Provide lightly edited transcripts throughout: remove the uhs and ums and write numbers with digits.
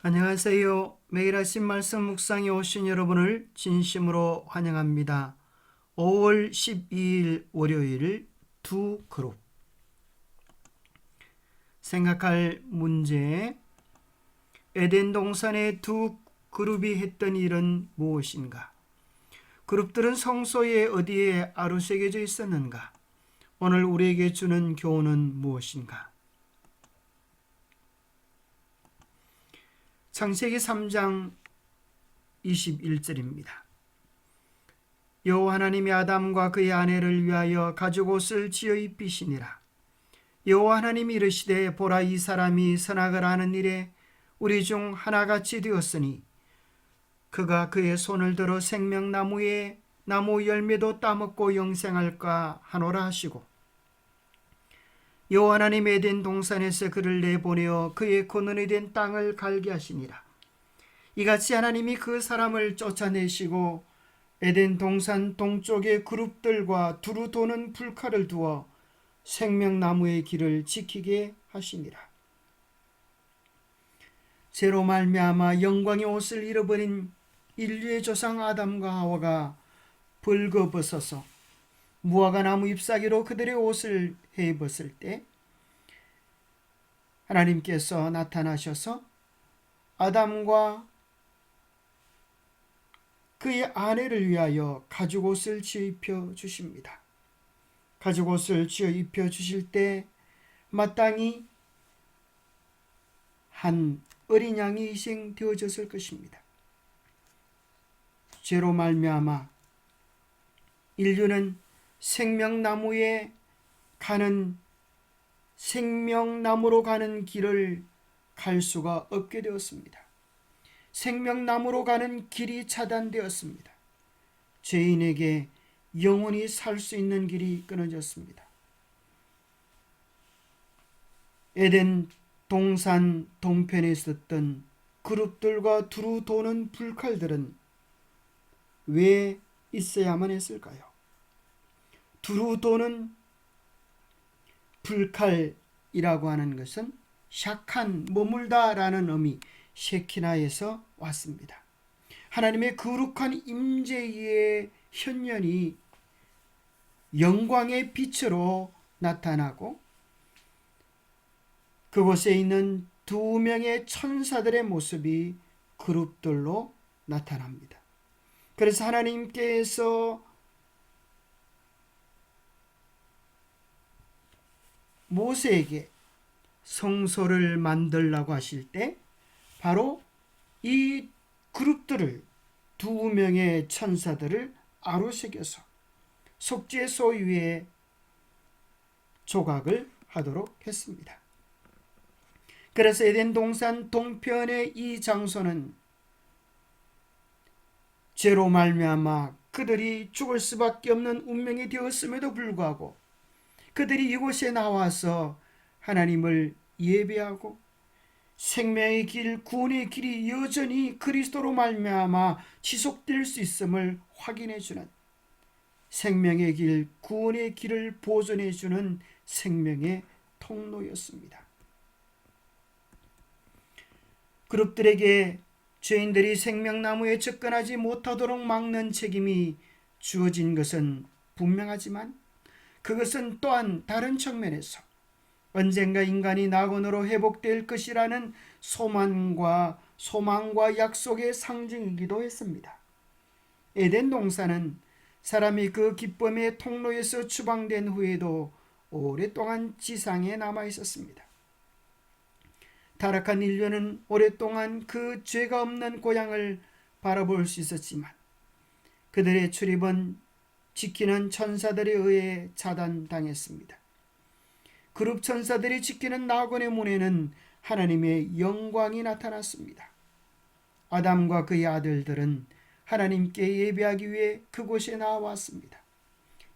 안녕하세요. 매일 아침 말씀 묵상에 오신 여러분을 진심으로 환영합니다. 5월 12일 월요일 두 그룹. 생각할 문제: 에덴 동산의 두 그룹이 했던 일은 무엇인가? 그룹들은 성소의 어디에 아루새겨져 있었는가? 오늘 우리에게 주는 교훈은 무엇인가? 창세기 3장 21절입니다. 여호와 하나님이 아담과 그의 아내를 위하여 가죽옷을 지어 입히시니라. 여호와 하나님이 이르시되 보라, 이 사람이 선악을 아는 일에 우리 중 하나같이 되었으니 그가 그의 손을 들어 생명나무의 나무 열매도 따먹고 영생할까 하노라 하시고, 여호와 하나님 에덴 동산에서 그를 내보내어 그의 고난이 된 땅을 갈게 하시니라. 이같이 하나님이 그 사람을 쫓아내시고 에덴 동산 동쪽의 그룹들과 두루 도는 불칼을 두어 생명나무의 길을 지키게 하시니라. 죄로 말미암아 영광의 옷을 잃어버린 인류의 조상 아담과 하와가 벌거벗어서 무화과 나무 잎사귀로 그들의 옷을 헤입었을 때 하나님께서 나타나셔서 아담과 그의 아내를 위하여 가죽옷을 지어 입혀 주십니다. 가죽옷을 지어 입혀 주실 때 마땅히 한 어린 양이 희생되어졌을 것입니다. 죄로 말미암아 인류는 생명나무로 가는 길을 갈 수가 없게 되었습니다. 생명나무로 가는 길이 차단되었습니다. 죄인에게 영원히 살 수 있는 길이 끊어졌습니다. 에덴 동산 동편에 있었던 그룹들과 두루 도는 불칼들은 왜 있어야만 했을까요? 두루 도는 불칼이라고 하는 것은 샥한, 머물다라는 의미, 셰키나에서 왔습니다. 하나님의 거룩한 임재의 현현이 영광의 빛으로 나타나고 그곳에 있는 두 명의 천사들의 모습이 그룹들로 나타납니다. 그래서 하나님께서 모세에게 성소를 만들라고 하실 때 바로 이 그룹들을, 두 명의 천사들을 아루새겨서 속죄소 위에 조각을 하도록 했습니다. 그래서 에덴 동산 동편의 이 장소는 죄로 말미암아 그들이 죽을 수밖에 없는 운명이 되었음에도 불구하고 그들이 이곳에 나와서 하나님을 예배하고 생명의 길, 구원의 길이 여전히 그리스도로 말미암아 지속될 수 있음을 확인해 주는, 생명의 길, 구원의 길을 보존해 주는 생명의 통로였습니다. 그룹들에게 죄인들이 생명나무에 접근하지 못하도록 막는 책임이 주어진 것은 분명하지만 그것은 또한 다른 측면에서 언젠가 인간이 낙원으로 회복될 것이라는 소망과 약속의 상징이기도 했습니다. 에덴 동산은 사람이 그 기쁨의 통로에서 추방된 후에도 오랫동안 지상에 남아 있었습니다. 타락한 인류는 오랫동안 그 죄가 없는 고향을 바라볼 수 있었지만 그들의 출입은 지키는 천사들에 의해 차단당했습니다. 그룹 천사들이 지키는 낙원의 문에는 하나님의 영광이 나타났습니다. 아담과 그의 아들들은 하나님께 예배하기 위해 그곳에 나왔습니다.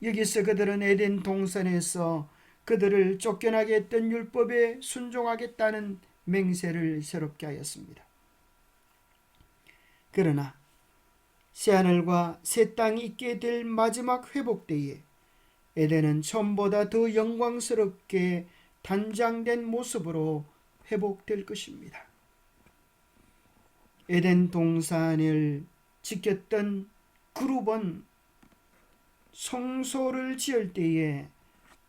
여기서 그들은 에덴 동산에서 그들을 쫓겨나게 했던 율법에 순종하겠다는 맹세를 새롭게 하였습니다. 그러나 새하늘과 새 땅이 있게 될 마지막 회복 때에 에덴은 처음보다 더 영광스럽게 단장된 모습으로 회복될 것입니다. 에덴 동산을 지켰던 그룹은 성소를 지을 때에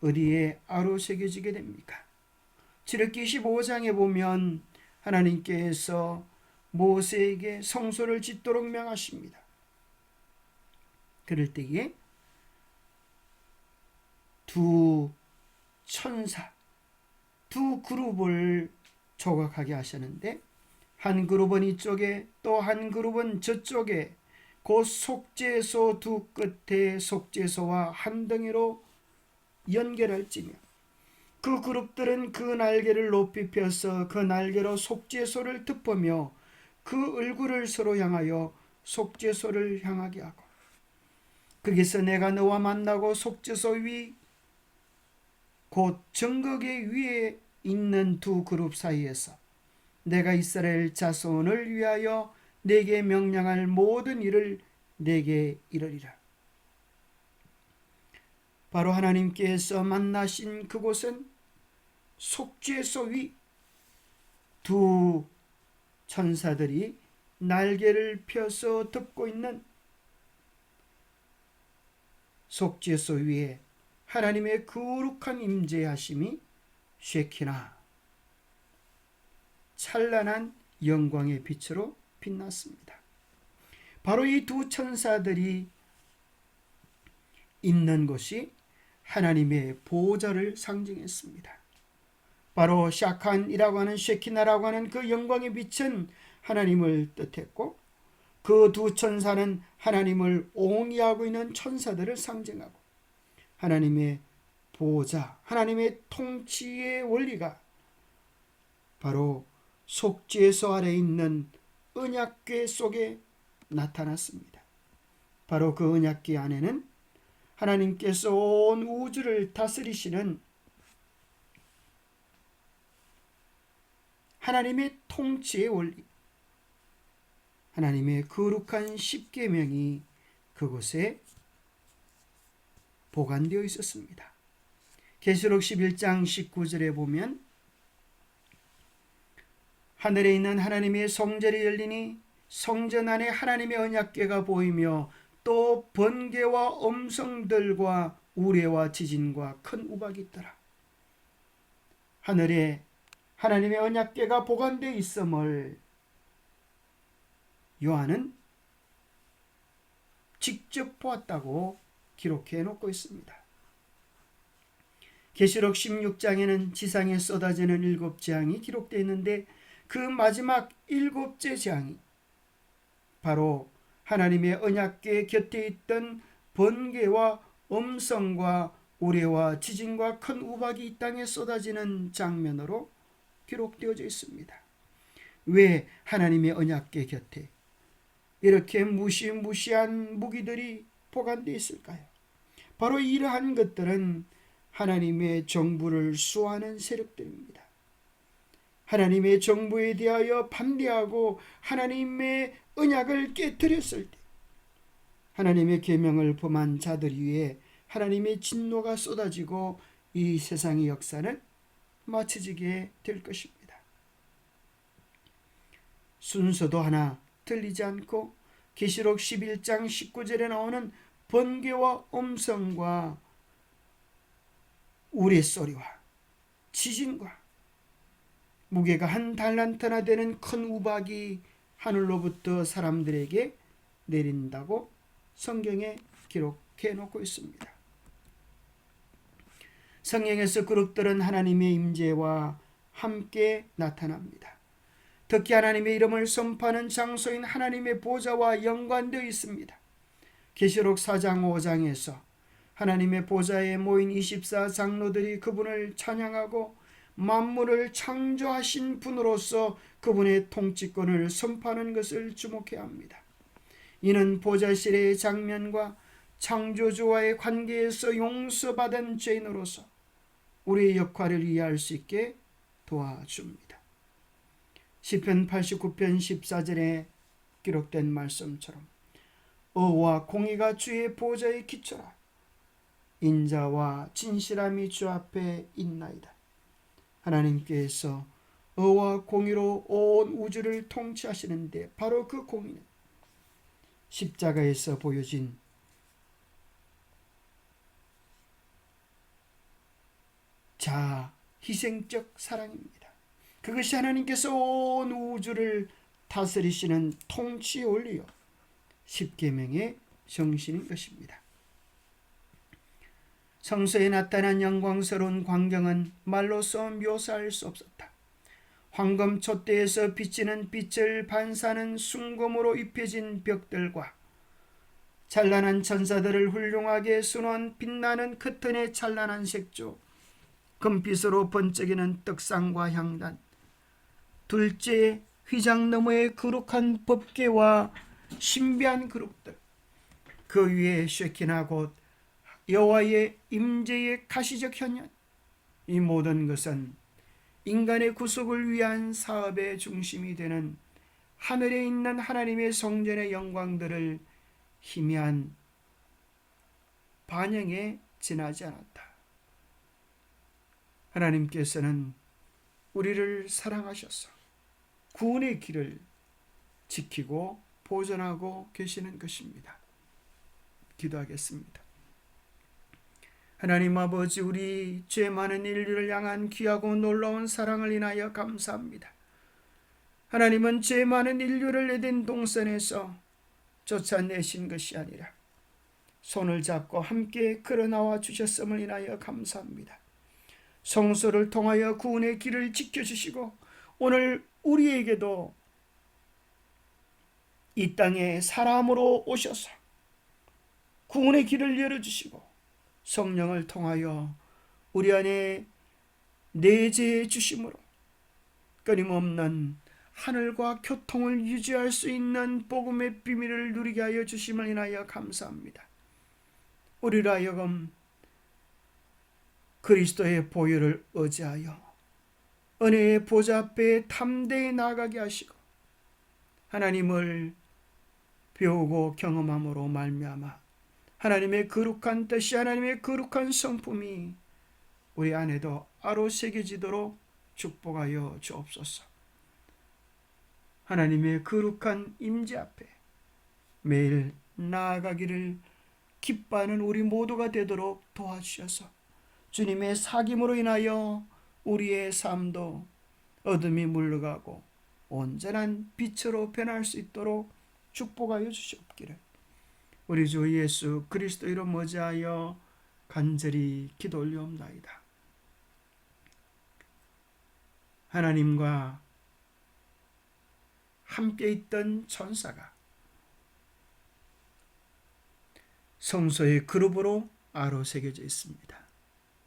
어디에 아로 새겨지게 됩니까? 출애굽기 15장에 보면 하나님께서 모세에게 성소를 짓도록 명하십니다. 그럴 때에 두 천사, 두 그룹을 조각하게 하셨는데 한 그룹은 이쪽에 또 한 그룹은 저쪽에 그 속죄소 두 끝에 속죄소와 한 덩이로 연결할지며 그 그룹들은 그 날개를 높이 펴서 그 날개로 속죄소를 덮으며 그 얼굴을 서로 향하여 속죄소를 향하게 하고 거기서 내가 너와 만나고 속죄소 위 곧 정거계 위에 있는 두 그룹 사이에서 내가 이스라엘 자손을 위하여 내게 명령할 모든 일을 내게 이르리라. 바로 하나님께서 만나신 그곳은 속죄소 위 두 천사들이 날개를 펴서 덮고 있는 속죄소 위에 하나님의 거룩한 임재하심이 쉐키나 찬란한 영광의 빛으로 빛났습니다. 바로 이 두 천사들이 있는 곳이 하나님의 보좌를 상징했습니다. 바로 샤칸이라고 하는 쉐키나라고 하는 그 영광의 빛은 하나님을 뜻했고 그 두 천사는 하나님을 옹이하고 있는 천사들을 상징하고 하나님의 보좌, 하나님의 통치의 원리가 바로 속죄소 아래 있는 언약궤 속에 나타났습니다. 바로 그 언약궤 안에는 하나님께서 온 우주를 다스리시는 하나님의 통치의 원리, 하나님의 거룩한 십계명이 그곳에 보관되어 있었습니다. 계시록 11장 19절에 보면 하늘에 있는 하나님의 성전이 열리니 성전 안에 하나님의 언약궤가 보이며 또 번개와 음성들과 우레와 지진과 큰 우박이 있더라. 하늘에 하나님의 언약궤가 보관되어 있음을 요한은 직접 보았다고 기록해 놓고 있습니다. 계시록 16장에는 지상에 쏟아지는 7재앙이 기록되어 있는데 그 마지막 7째 재앙이 바로 하나님의 언약궤 곁에 있던 번개와 음성과 우레와 지진과 큰 우박이 이 땅에 쏟아지는 장면으로 기록되어져 있습니다. 왜 하나님의 언약궤 곁에 이렇게 무시무시한 무기들이 보관되어 있을까요? 바로 이러한 것들은 하나님의 정부를 수호하는 세력들입니다. 하나님의 정부에 대하여 반대하고 하나님의 언약을 깨뜨렸을 때 하나님의 계명을 범한 자들 위에 하나님의 진노가 쏟아지고 이 세상의 역사는 마쳐지게 될 것입니다. 순서도 하나 틀리지 않고 계시록 11장 19절에 나오는 번개와 음성과 우레소리와 지진과 무게가 한 달란트나 되는 큰 우박이 하늘로부터 사람들에게 내린다고 성경에 기록해 놓고 있습니다. 성경에서 그룹들은 하나님의 임재와 함께 나타납니다. 특히 하나님의 이름을 선포하는 장소인 하나님의 보좌와 연관되어 있습니다. 계시록 4장 5장에서 하나님의 보좌에 모인 24장로들이 그분을 찬양하고 만물을 창조하신 분으로서 그분의 통치권을 선포하는 것을 주목해야 합니다. 이는 보좌실의 장면과 창조주와의 관계에서 용서받은 죄인으로서 우리의 역할을 이해할 수 있게 도와줍니다. 시편 89편 14절에 기록된 말씀처럼 의와 공의가 주의 보좌에 기초라 인자와 진실함이 주 앞에 있나이다. 하나님께서 의와 공의로 온 우주를 통치하시는데 바로 그 공의는 십자가에서 보여진 희생적 사랑입니다. 그것이 하나님께서 온 우주를 다스리시는 통치 원리요 십계명의 정신인 것입니다. 성서에 나타난 영광스러운 광경은 말로써 묘사할 수 없었다. 황금 촛대에서 비치는 빛을 반사하는 순금으로 입혀진 벽들과 찬란한 천사들을 훌륭하게 수놓은 빛나는 커튼의 찬란한 색조, 금빛으로 번쩍이는 떡상과 향단, 둘째 휘장 너머의 거룩한 법궤와 신비한 그룹들, 그 위에 쉐키나 곧 여호와의 임재의 가시적 현현, 이 모든 것은 인간의 구속을 위한 사업의 중심이 되는 하늘에 있는 하나님의 성전의 영광들을 희미한 반영에 지나지 않았다. 하나님께서는 우리를 사랑하셔서 구원의 길을 지키고 보존하고 계시는 것입니다. 기도하겠습니다. 하나님 아버지, 우리 죄 많은 인류를 향한 귀하고 놀라운 사랑을 인하여 감사합니다. 하나님은 죄 많은 인류를 에덴 동산에서 쫓아내신 것이 아니라 손을 잡고 함께 걸어나와 주셨음을 인하여 감사합니다. 성소를 통하여 구원의 길을 지켜주시고 오늘 우리에게도 이 땅에 사람으로 오셔서 구원의 길을 열어주시고 성령을 통하여 우리 안에 내재해 주심으로 끊임없는 하늘과 교통을 유지할 수 있는 복음의 비밀을 누리게 하여 주심을 인하여 감사합니다. 우리로 하여금 그리스도의 보혈을 의지하여 은혜의 보좌 앞에 담대히 나아가게 하시고 하나님을 배우고 경험함으로 말미암아 하나님의 거룩한 뜻이, 하나님의 거룩한 성품이 우리 안에도 아로새겨지도록 축복하여 주옵소서. 하나님의 거룩한 임재 앞에 매일 나아가기를 기뻐하는 우리 모두가 되도록 도와주셔서 주님의 사귐으로 인하여 우리의 삶도 어둠이 물러가고 온전한 빛으로 변할 수 있도록 축복하여 주시옵기를 우리 주 예수 그리스도 이름 의지하여 간절히 기도 올리옵나이다. 하나님과 함께 있던 천사가 성소의 그룹으로 아로새겨져 있습니다.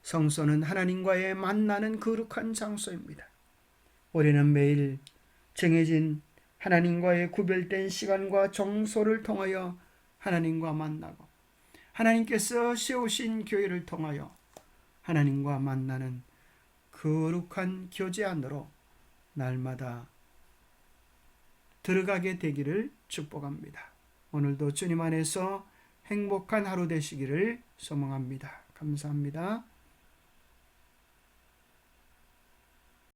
성소는 하나님과의 만나는 거룩한 장소입니다. 우리는 매일 정해진 하나님과의 구별된 시간과 정소를 통하여 하나님과 만나고 하나님께서 세우신 교회를 통하여 하나님과 만나는 거룩한 교제 안으로 날마다 들어가게 되기를 축복합니다. 오늘도 주님 안에서 행복한 하루 되시기를 소망합니다. 감사합니다.